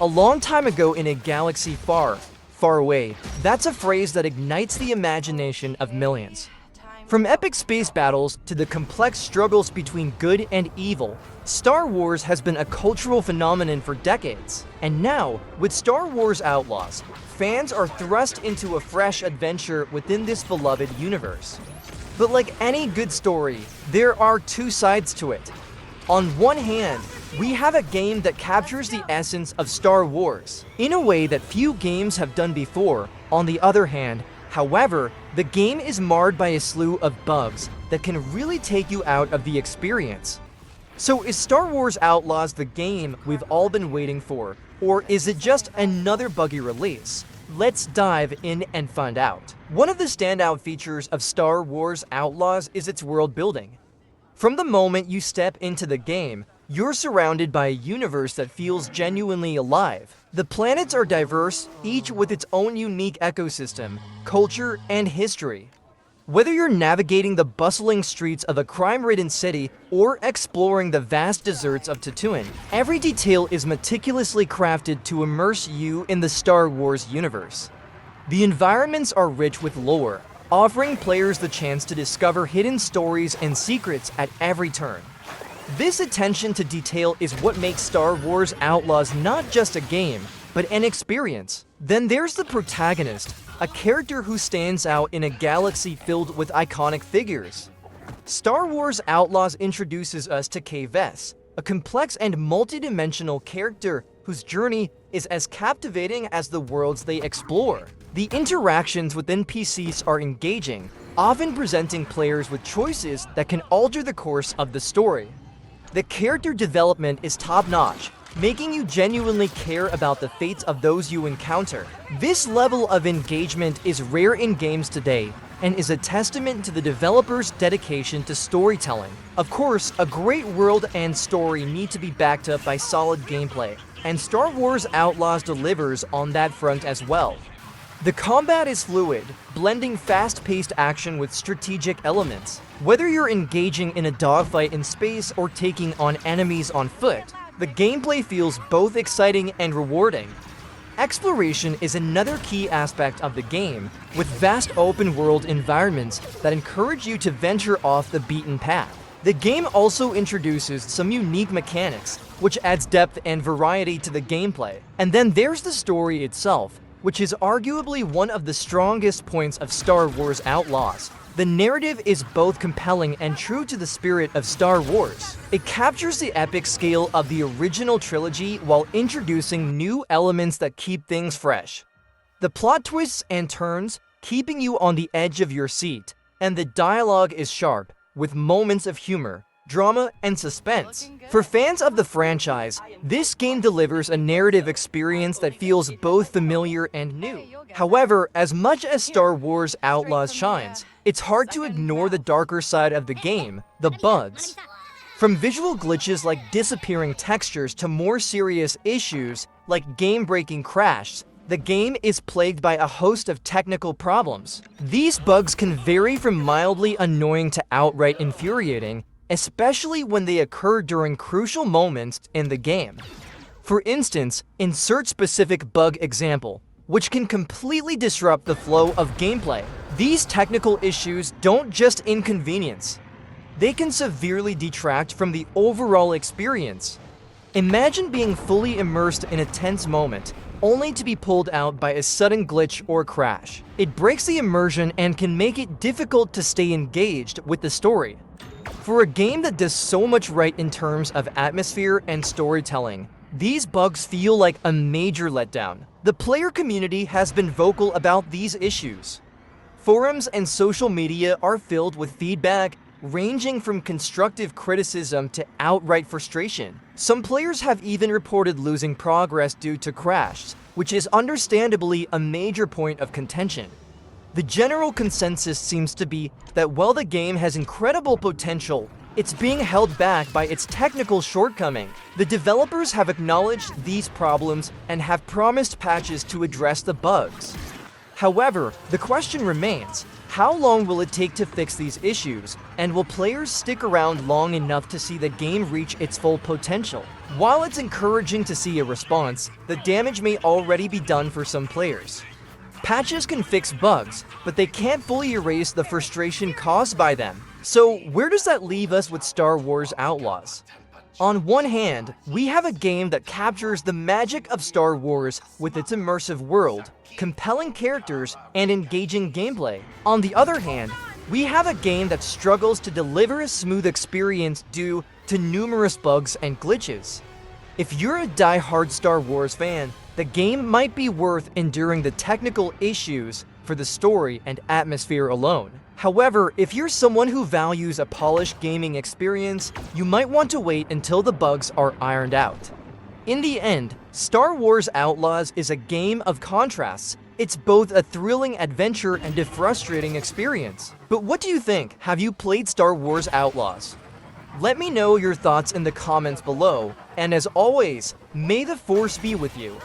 A long time ago in a galaxy far, far away, that's a phrase that ignites the imagination of millions. From epic space battles to the complex struggles between good and evil, Star Wars has been a cultural phenomenon for decades. And now, with Star Wars Outlaws, fans are thrust into a fresh adventure within this beloved universe. But like any good story, there are two sides to it. On one hand, we have a game that captures the essence of Star Wars in a way that few games have done before. On the other hand, however, the game is marred by a slew of bugs that can really take you out of the experience. So is Star Wars Outlaws the game we've all been waiting for, or is it just another buggy release? Let's dive in and find out. One of the standout features of Star Wars Outlaws is its world building. From the moment you step into the game, you're surrounded by a universe that feels genuinely alive. The planets are diverse, each with its own unique ecosystem, culture, and history. Whether you're navigating the bustling streets of a crime-ridden city or exploring the vast deserts of Tatooine, every detail is meticulously crafted to immerse you in the Star Wars universe. The environments are rich with lore, offering players the chance to discover hidden stories and secrets at every turn. This attention to detail is what makes Star Wars Outlaws not just a game, but an experience. Then there's the protagonist, a character who stands out in a galaxy filled with iconic figures. Star Wars Outlaws introduces us to Kayvess, a complex and multidimensional character whose journey is as captivating as the worlds they explore. The interactions with NPCs are engaging, often presenting players with choices that can alter the course of the story. The character development is top-notch, making you genuinely care about the fates of those you encounter. This level of engagement is rare in games today, and is a testament to the developers' dedication to storytelling. Of course, a great world and story need to be backed up by solid gameplay, and Star Wars Outlaws delivers on that front as well. The combat is fluid, blending fast-paced action with strategic elements. Whether you're engaging in a dogfight in space or taking on enemies on foot, the gameplay feels both exciting and rewarding. Exploration is another key aspect of the game, with vast open-world environments that encourage you to venture off the beaten path. The game also introduces some unique mechanics, which adds depth and variety to the gameplay. And then there's the story itself, which is arguably one of the strongest points of Star Wars Outlaws. The narrative is both compelling and true to the spirit of Star Wars. It captures the epic scale of the original trilogy while introducing new elements that keep things fresh. The plot twists and turns, keeping you on the edge of your seat, and the dialogue is sharp, with moments of humor, drama, and suspense. For fans of the franchise, this game delivers a narrative experience that feels both familiar and new. However, as much as Star Wars Outlaws shines, it's hard to ignore the darker side of the game, the bugs. From visual glitches like disappearing textures to more serious issues like game-breaking crashes, the game is plagued by a host of technical problems. These bugs can vary from mildly annoying to outright infuriating, especially when they occur during crucial moments in the game. For instance, insert specific bug example, which can completely disrupt the flow of gameplay. These technical issues don't just inconvenience, they can severely detract from the overall experience. Imagine being fully immersed in a tense moment, only to be pulled out by a sudden glitch or crash. It breaks the immersion and can make it difficult to stay engaged with the story. For a game that does so much right in terms of atmosphere and storytelling, these bugs feel like a major letdown. The player community has been vocal about these issues. Forums and social media are filled with feedback, ranging from constructive criticism to outright frustration. Some players have even reported losing progress due to crashes, which is understandably a major point of contention. The general consensus seems to be that while the game has incredible potential, it's being held back by its technical shortcoming. The developers have acknowledged these problems and have promised patches to address the bugs. However, the question remains, How long will it take to fix these issues, and will players stick around long enough to see the game reach its full potential? While it's encouraging to see a response, the damage may already be done for some players. Patches can fix bugs, but they can't fully erase the frustration caused by them. So where does that leave us with Star Wars Outlaws? On one hand, we have a game that captures the magic of Star Wars with its immersive world, compelling characters, and engaging gameplay. On the other hand, we have a game that struggles to deliver a smooth experience due to numerous bugs and glitches. If you're a die-hard Star Wars fan, the game might be worth enduring the technical issues for the story and atmosphere alone. However, if you're someone who values a polished gaming experience, you might want to wait until the bugs are ironed out. In the end, Star Wars Outlaws is a game of contrasts. It's both a thrilling adventure and a frustrating experience. But what do you think? Have you played Star Wars Outlaws? Let me know your thoughts in the comments below, and as always, may the Force be with you.